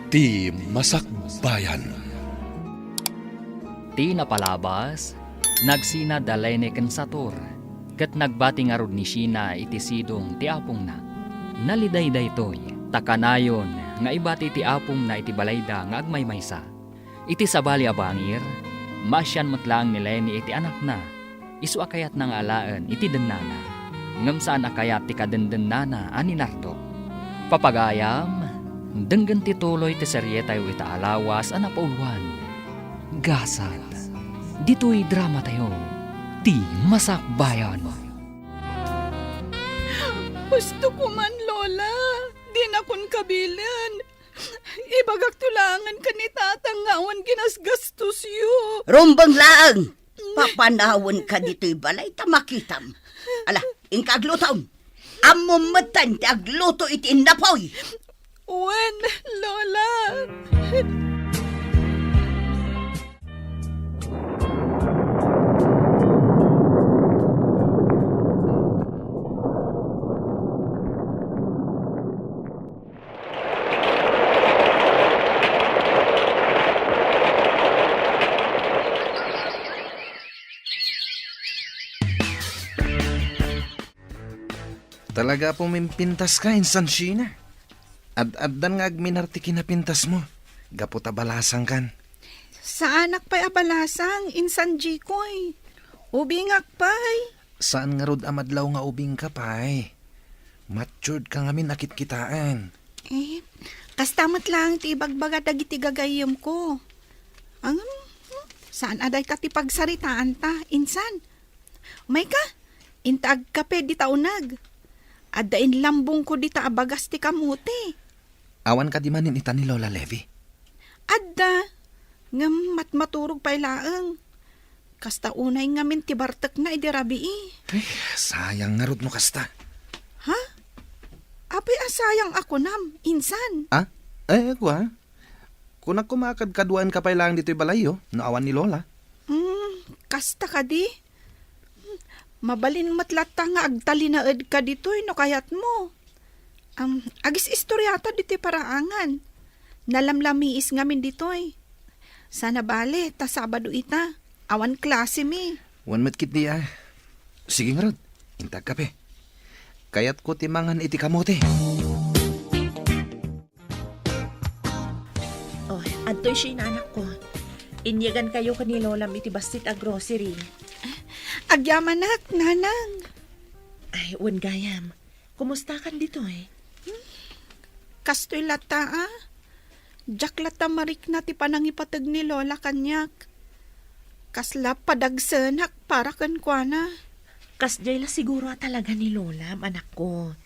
Ti Masakbayan. Ti napalabas, nagsina dalay ni Kensator, kat nagbati nga rod ni Shina iti sidong ti apong na. Naliday daytoy, takanayon nga ibati ti apong na iti balayda nga agmaymaysa. Iti sabali abangir, masyan matlang ni Lenny iti anak na, isu akayat nang alaan iti dennana, ngem saan akayat ti kadendennana ani narto. Papagayam, denggan ti tuloy ti serye tayo ita alawas ana pauluan. Gasat, dito'y drama tayo, ti Masakbayan. Gusto ko man, Lola. Di na kun kabilin. Ibagak tulangan ka ni tatang ngawan ginasgastos yu. Rumbang laang, papanawon ka dito'y balay tamakitam. Ala, ingkaglutom. Amumatan ti agluto iti napoy. Wen, Lola. Talaga po may pintas ka, Insan Sheena. Ad-addan nga agminarti kinapintas mo. Gaputa balasang kan. Sa anak pa'y abalasang, insan Jikoy. Ubingak pa'y. Saan nga rod amadlaw nga ubing ka, pay? Matured ka nga min akit kitaan. Kastamat lang ti ibagbaga dagiti gagayem ko. Ang, saan aday ka ti pagsaritaan ta, insan? May ka, intag kape di taunag. Adain lambong ko di ta abagas ti kamuti. Awan ka di manin ita ni Lola Levy. Adda, ngam matmaturog pa'y laang. Kasta unay ngamin ti bartek na idirabi Ay, sayang nga rod no kasta. Ha? Apay asayang ako nam, insan. Ah? Kwa? Kung kumakadkaduan ka pa lang dito'y balayo, naawan ni Lola. Kasta ka di. Mabalin matlata nga agtalinaed ka dito'y no kayat mo. Agis istoryata dito'y paraangan. Nalamlamiis ngamin dito'y. Sana bale, ta Sabado ita. Awan klase mi. Wan matkit niya. Sige nga rod, intag kape. Kayat ko timangan iti kamote. Oh, adto'y siya anak ko. Inyagan kayo kani Lola iti bastit a grocery. Agyamanak, nanang. Ay, wan gayam. Kumusta kan dito eh? Kastoy lata ah. Jak lata marik na ti panangipatag ni Lola kanyak. Kasla padagsenak para kan kuana. Kasjay la siguro talaga ni Lola, anak ko.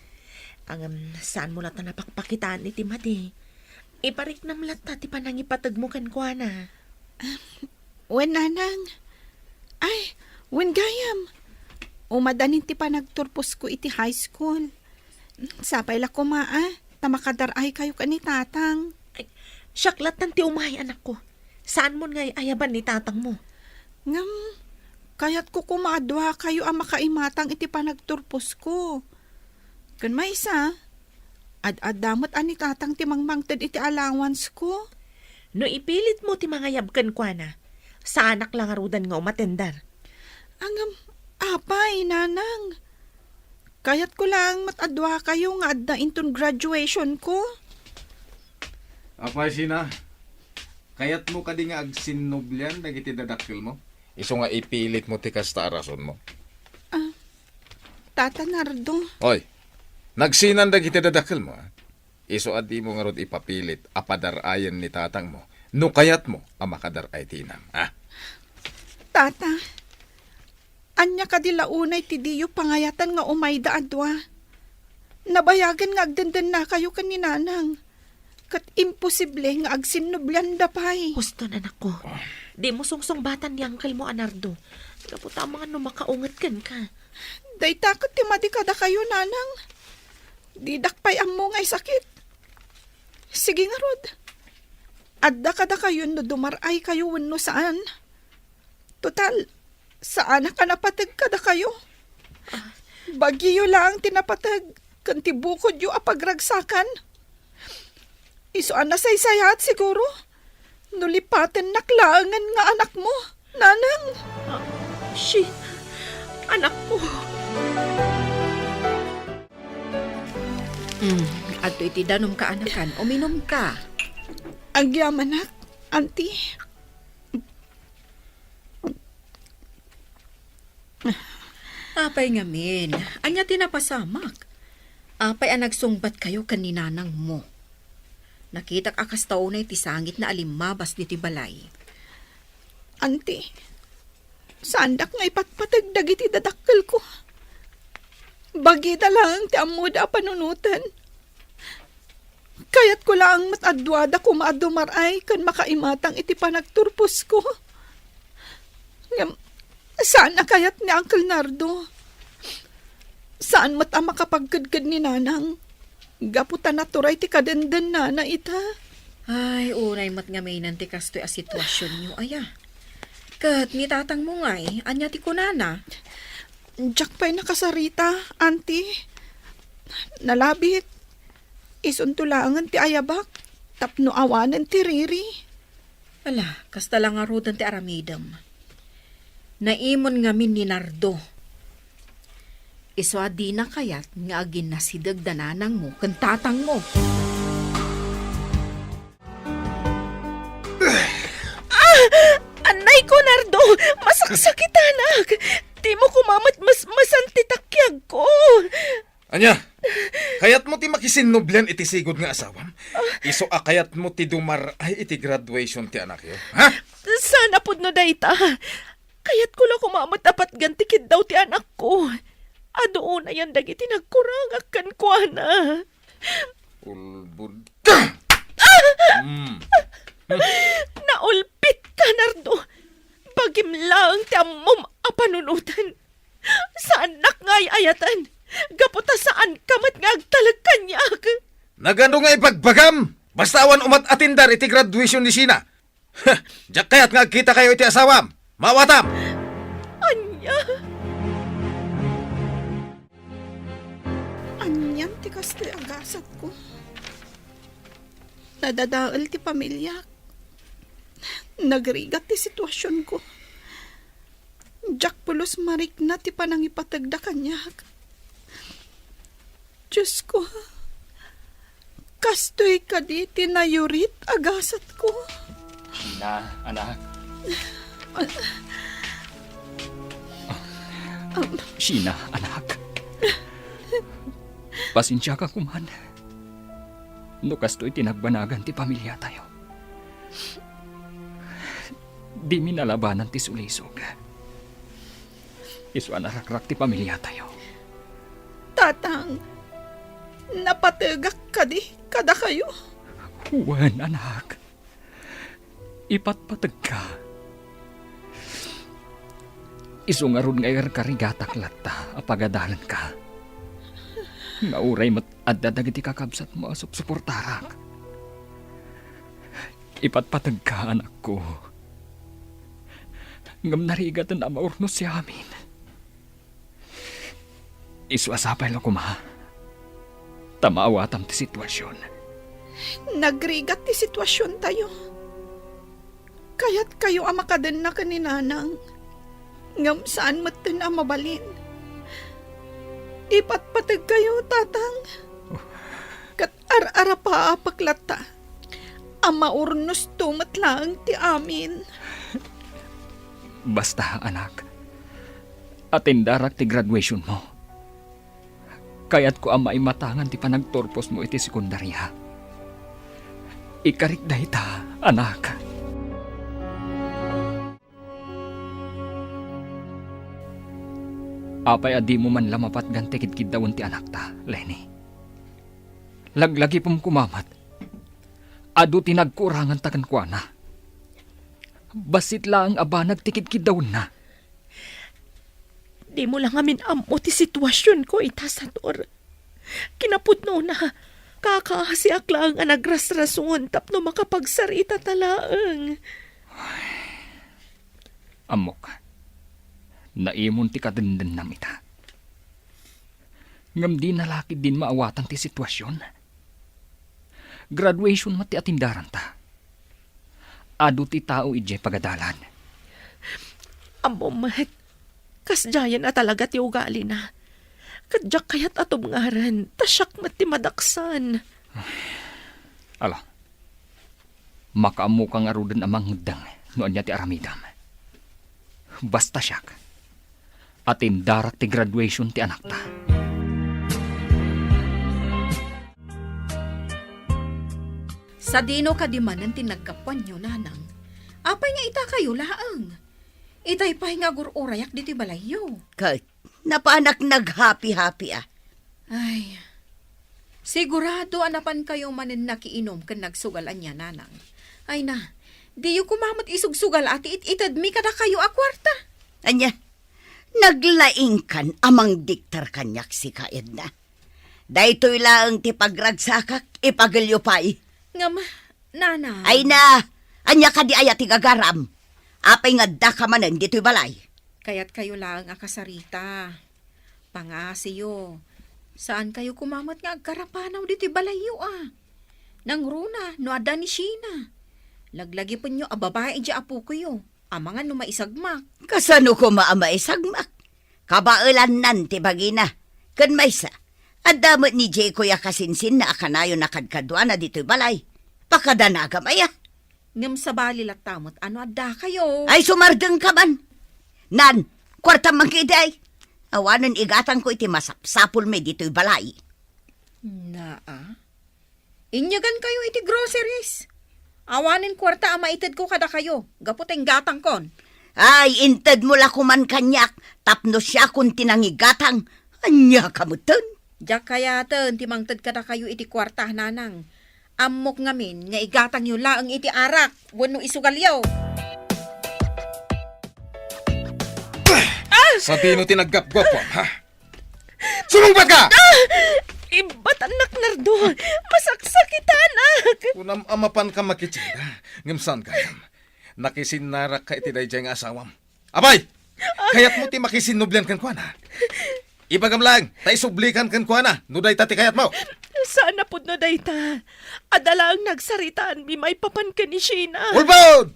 Saan mo lata napakpakitaan iti mati? Iparik nam lata ti panangipatag mo kan kuana. Wen nanang. Ay, wen gayam. Umadanin ti panagturpos ko iti high school. Sapay la kumaa. Tamakadaray kayo ka ni tatang. Ay, syaklat ng ti umay, anak ko. Saan mo nga ayaban ni tatang mo? Ngam, kaya't ko kumadwa kayo ang makaimatang iti panagturpos ko. Kan may isa, ad-adamot ani tatang ti mangmangted iti allowance ko. No ipilit mo ti mga yabkan kwa na, sa anak lang arudan nga umatendar. Angam, apay, nanang. Kaya't ko lang matadwa kayo nga adda inton graduation ko. Apay sina, kayat mo kadi nga agsinublian dagiti dadakkel mo? Iso nga ipilit mo ti kasta arason mo. Tata Nardo. Oy, nagsinan dagiti dadakkel mo. Iso adi mo nga rod ipapilit apadarayan ni tatang mo. No kayat mo ang makadaray tinam. Tata, anya ka di launay ti diyo pangayatan nga umayda adwa. Nabayagan nga agdenden na kayo kaninanang. Kat imposible nga agsinublian da pay. Gusto na anak ko. Di mo sungsong batan ni Uncle mo, Anardo. Kaputa mga numakaungat kan ka. Day takot ti madikada kayo, nanang. Didak pay ammo ngay sakit. Sige nga rod. Adda kada kayo no dumaray kayo wenno saan. Total, saan ka napatag kada kayo? Bagyo lang tinapatag. Kanti bukod yu apagragsakan. Iso na saysayat siguro. Nulipaten naklaangan nga anak mo, nanang. Shin, anak ko. Ato iti danom ka anakan, uminom ka. Agyaman nak, auntie. Apay ngamin, anya tinapasamak. Apay ang nagsungbat kayo kaninanang mo. Nakitak akas tao na iti sangit na alimabas diti balay. Auntie, sandak nga ipatpatagdag iti dadakkel ko. Bagita lang ti amod a panunutan. Kayat ko lang matadwada ko maadumaray kan makaimatang iti panagturpos ko. Ngam, saan na kayat ni Uncle Nardo? Saan mat ang makapagkadkad ni nanang? Gaputan na turay ti kadendan na ita. Ay, unay mat nga may nanti kastoy a sitwasyon nyo, aya. Kat ni tatang mo ngay, anya ti kunana. Jack pa'y nakasarita, auntie. Nalabit. Isuntulangan ti ayabak. Tapno awanan ti riri. Ala, kasta lang nga rodan ti aramidam. Naimon nga min ni Nardo. Iswa di na kayat nga agin nasidag dananang mo kan tatang mo. Anay ko, Nardo! Masaksakit, anak! Di mo kumamat masantitakyak ko! Anya, kayat mo ti makisinublan iti sigod nga asawam. Iso kayat mo ti dumar ay iti graduation ti anak yo. Ha? Sana pud no dayta. Kayat ko lang kumamat apat gantikid daw ti anak ko. Adoon na yan dagiti nagkurangak kan ko na. Ulbud ka! Naulpit ka, Nardo. Bagim lang ti amom apanunutan. Sa anak nga'y ayatan. Gaputa saan kamat nga agtalag kanyak. Nagano nga ipagbagam! Basta awan umat atindar iti graduation ni Sina. Diyak kayat nga kita kayo iti asawam. Mawatam! Anya? Anyan ti kastoy agasat ko. Nadadaal ti pamilya. Nagrigat ti sitwasyon ko. Jack pulos marik na ti panangipatagda kanyak. Diyos ko, kastoy ka di tinayurit agasat ko. Sina, anak. Sina, anak. Pasensya ka kuman. No kastoy tinagbanagan ti pamilya tayo. Di minalabanan ti sulisog. Iswa narakrak ti pamilya tayo. Tatang, napatagak ka di kada kayo. Huwan, anak. Ipatpatag ka. Isungarun ngayar karigatak latta apagadalan ka. Nauray mat addadag iti kakabsat mo asup suportarak. Ipatpatag ka, anak ko. Ngam narigatan na maurnos si amin. Iswasapay lang kuma. Tamaawatam ti sitwasyon. Nagrigat ti sitwasyon tayo. Kaya't kayo ang makadan na kaninanang. Ngam saan matan ang mabalin. Ipatpatag kayo, tatang. Kat ar-ara pa apaklata. Ang maurnos tumatlang ti amin. Basta, anak. Atindarak ti graduation mo. Kaya't ko ang maimatangan ti panagtorpos mo iti sekundarya. Ikarik dayta, anak. Apay adi mo man lamapat gantikid kidawon ti anak ta, Lenny. Laglagi pong kumamat. Adu tinagkurangan takan kwa na. Basit lang aba nagtikid kidawon na. Di mo lang amin amo ti sitwasyon ko, itasator. Kinaputno na, kakahasiak lang ang nagrasrason tapno makapagsarita talaang. Amok, naimon ti kadenden namita. Ngam di nalaki din maawatan ti sitwasyon. Graduation mati atindaran ta. Adu ti tao ije pagadalan. Amo mat, kasdayan na talaga ti ugali na. Kadyak kayat atom ngaran, tasyak mati madaksan. Ala, makaamu kang arudan amang hudang noon niya ti aramidam. Basta siyak, atin darak ti graduation ti anak ta. Sa dino ka di manan tinagkapan nyo, nanang. Apay nga ita kayo laang. Itay pa'y nga gururayak diti balayo. Kay, napaanak nag-happy-happy ah. Ay, sigurado anapan kayo manin nakiinom kan nagsugalan niya, nanang. Ay na, di yu kumamat isugsugal ati itad mi kada kayo a kwarta. Anya, naglaing kan amang diktar kanyak si Kaed na. Daytoy lang ti pagragsakak, ipagalyo pa'y. Ngam, nanang. Ay na, anya ka di ayat igagaram. Apay nga da ka manan dito'y balay. Kaya't kayo lang akasarita. Pangasiyo. Saan kayo kumamat nga agkarapanaw diti balayo ah? Nang runa, no ada ni Sheena. Laglagi po nyo, ababae di apo kayo. Amangan no maisagmak. Kasano ko maamaisagmak? Kabailan nanti bagina. Kan maysa, adamot ni Jay kuya kasinsin na akanayo nakadkadwa na dito'y balay. Pakadanaga maya. Ngam sa bali latamot, ano ada kayo? Ay sumardeng ka man. Nan, kwarta mangkiday. Awanan igatang ko iti masapsapul me dito'y balay. Naa? Inyagan kayo iti groceries. Awanin kwarta ama itid ko kada kayo. Gaputeng gatang kon. Ay, inted mo la kuman kanyak. Tapno siya kung tinangigatang. Anya kamutan. Diyak kaya ten, timangtad kada kayo iti kwarta, nanang. Amok ngamin, nga igatang yun laang iti arak. Wano isugalyaw. Sa dino tinaggap-gwapon, ha? Sumungbat ka! Ibat anak Nardo, masaksakitan anak. Unam amapan ka makitsinda. Ngimsan kayam. Nakisinarak ka iti dayjay nga asawam. Abay! Kayat mo ti makisinublan kan kwa na. Ibagam lang, tay sublikan kan kwa na. Nuday tati kayat mo. Sana pud no dayta. Adala ang nagsaritaan mi may papan ka ni Sheena. Ulbod!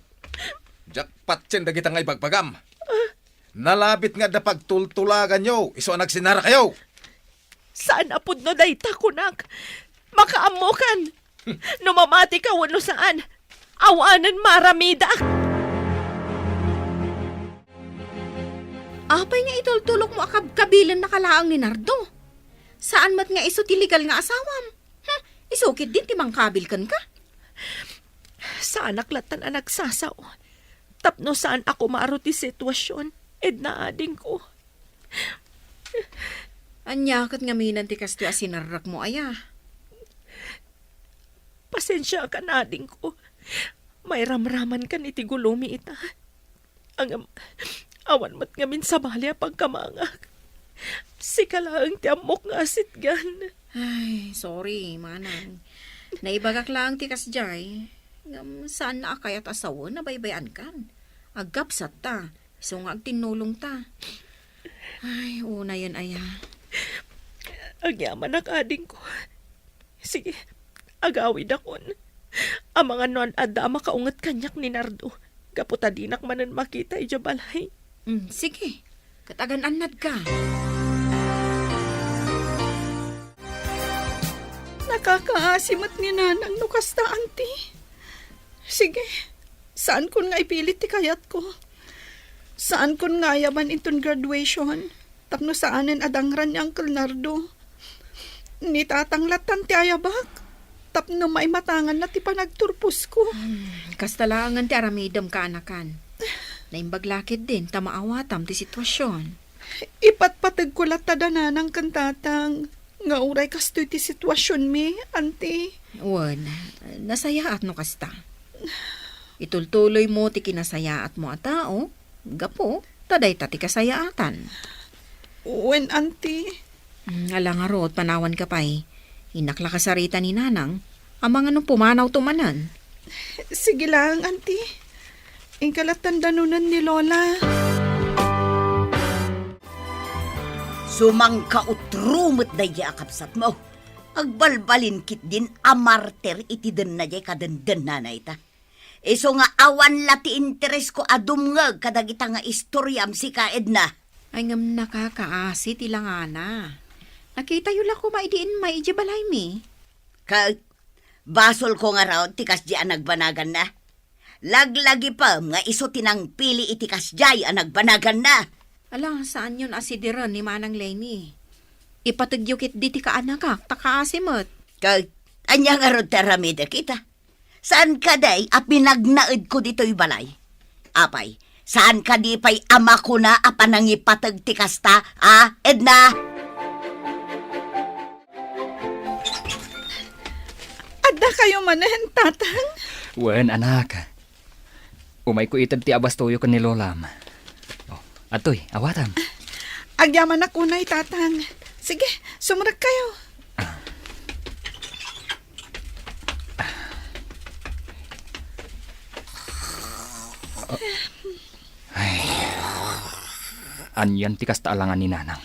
Jakpat tsin dagita nga ibagpagam. Nalabit nga da pagtultulagan nyo. Iso ang nagsinara kayo. Sana pud no dayta kunak. Makaamukan. Numamati ka wano saan. Awanan maramida. Apay nga itultulok mo akab-kabilan na kalaang ni Nardo. Saan mat nga iso tiligal nga asawam? Isukit din timang kabil kan ka? Sa anak latan ang nagsasaw. Tapno saan ako maaro ti sitwasyon. Edna ading ko. Anyakat nga minan ti kasto asinarrak mo aya. Pasensya ka na ading ko. May ramraman ka ni ti gulumi ita. Ang awan mat ngamin sa bali pagkamangak. Sikalaang ti amok nga asitgan. Ay, sorry, manang. Naibagak lang ti kasjay. Saan na akayat asawa na baybayan kan? Agapsat ta. So nga agtinulong ta. Ay, una yan aya. Ang yaman ang ading ko. Sige, agawid akon. Ang mga non ada makaungat kanyak ni Nardo. Kaputa dinak manan makita ija balay. Sige, katagan anad ka. Nakakaasimat ni nanang nukas na auntie. Sige, saan kun nga ipilit ti kayat ko? Saan kun nga yaman itong graduation? Tapno saanin adangran ni Uncle Nardo? Ni tatanglatan ti ayabak? Tapno maimatangan na ti panagturpos ko. Kastalangan ti aramidam ka anakan. Naimbaglakit din, tamaawatam ti sitwasyon. Ipatpatag ko latada na ng kantatang. Nga uray kastoy ti sitwasyon mi, auntie. Wan, nasayaat no kasta. Itultuloy mo ti kinasayaat mo a tao. Gapo, taday ta ti kasayaatan. When, auntie? Alang arot, panawan ka pa'y. Inakla kasarita ni nanang. Amang anong pumanaw tumanan. Sige lang, auntie. Ingkalatan danunan ni Lola. Sumangka utrumot na yakapsat mo. Agbalbalin kit din amarter iti den na jay kadenden na ita. Iso nga awan lati interes ko adumngeg kadagita nga istoryam si kaed na. Ay ngam nakakaasi tilangana. Nakita yun lang ko maidiin maiji balay mi. Ka basol ko nga raw tikas di ang nagbanagan na. Laglagi pa nga iso tinang pili itikas jay ang nagbanagan na. Alang saan yun asidiran ni Manang Lenny? Ipatugyukit di ti ka anak takaasimot. Ka anya nga rod taramida kita. Saan ka day a pinagnaed ko dito'y balay? Apay, saan ka di pa'y ama ko na a panangipatag tikas ta, Edna? Adda kayo manen, tatang. Wen, anak. Umay ko itad ti abastoyo kan ni Lolam. Oh, atoy, awatam. Agyaman ako na'y, tatang. Sige, sumunod kayo. Anyan ti kastaalangan ni Nanang.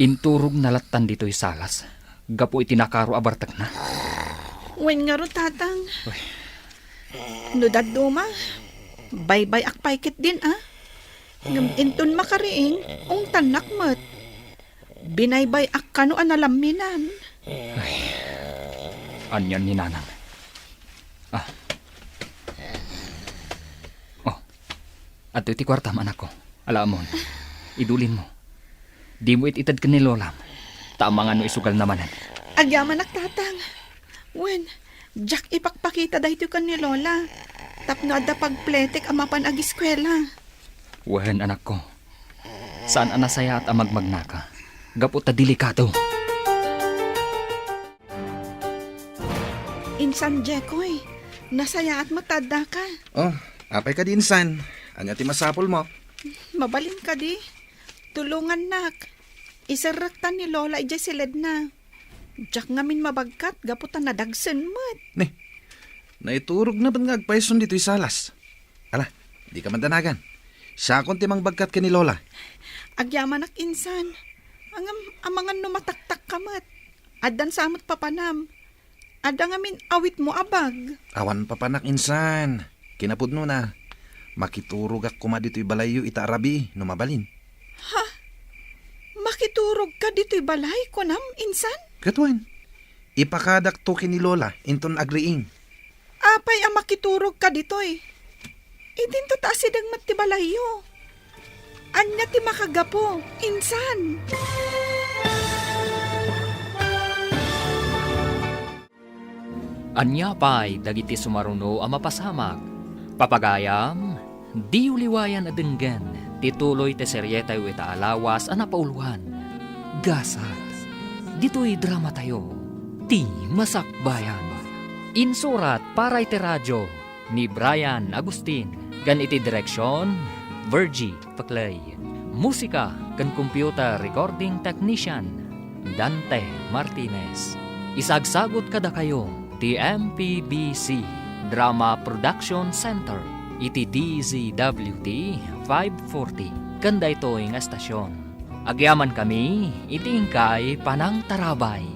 Inturog na latan dito'y salas. Gapo itinakaro abartag na. Wen nga ro, tatang. Nudad duma. Bye-bye akpaykit din, Ngam inton makariing, ung tanak mat. Binaybay ak kano analaminan. Anyan ni Nanang. Oh, ato iti kwartam anak ko. Alamon, idulin mo. Di mo ititad ka ni Lolam. Tamang ano isugal namanan. Agyaman ak, tatang. Wen, Jack ipakpakita dahito kan ni Lola. Tapno adda pagpletek amapan ag eskwela. Wen, anak ko. Saan anasaya at amagmagnaka? Gapo ta delikado. Insan Jekoy, nasaya at matanda ka. Oh, apay ka din, San. Anya ti masapol mo? Mabalin ka di. Tulungan nak. Isaraktan ni Lola ijay silid na. Jack ngamin mabagkat, gaputan na dagsen mat. Naiturog na ba nga agpaisun dito'y salas? Ala, di ka mandanagan. Siya akong timang bagkat ka ni Lola. Agyaman ak insan. Amangan numataktak kamat. Adan samot papanam. Ada ngamin awit mo abag. Awan pa panak insan. Kinapud no na. Makiturog ak kuma dito'y balayo ita arabi, numabalin. Makiturog ka dito'y balay ko nam, insan? Katuan, ipakadak to ni Lola, inton agriing. Apay ang makiturog ka dito'y. Idin to taasidang mat ti balayo. Anya ti makagapo, insan. Anya pa'y dagiti sumaruno ang mapasamak. Papagayam, di uliwayan adenggan, tituloy te seryetay ita alawas ang napauluhan. Gasas, dito'y drama tayo, ti masakbayan. Insurat para iti radyo ni Brian Agustin, gan iti direksyon, Virgie Paclay. Musika kan computer recording technician, Dante Martinez. Isagsagot kada kayo, ti MPBC Drama Production Center, iti DZWT 540, kanda ito yung estasyon. Agyaman kami, iti ingkay Panang Tarabay.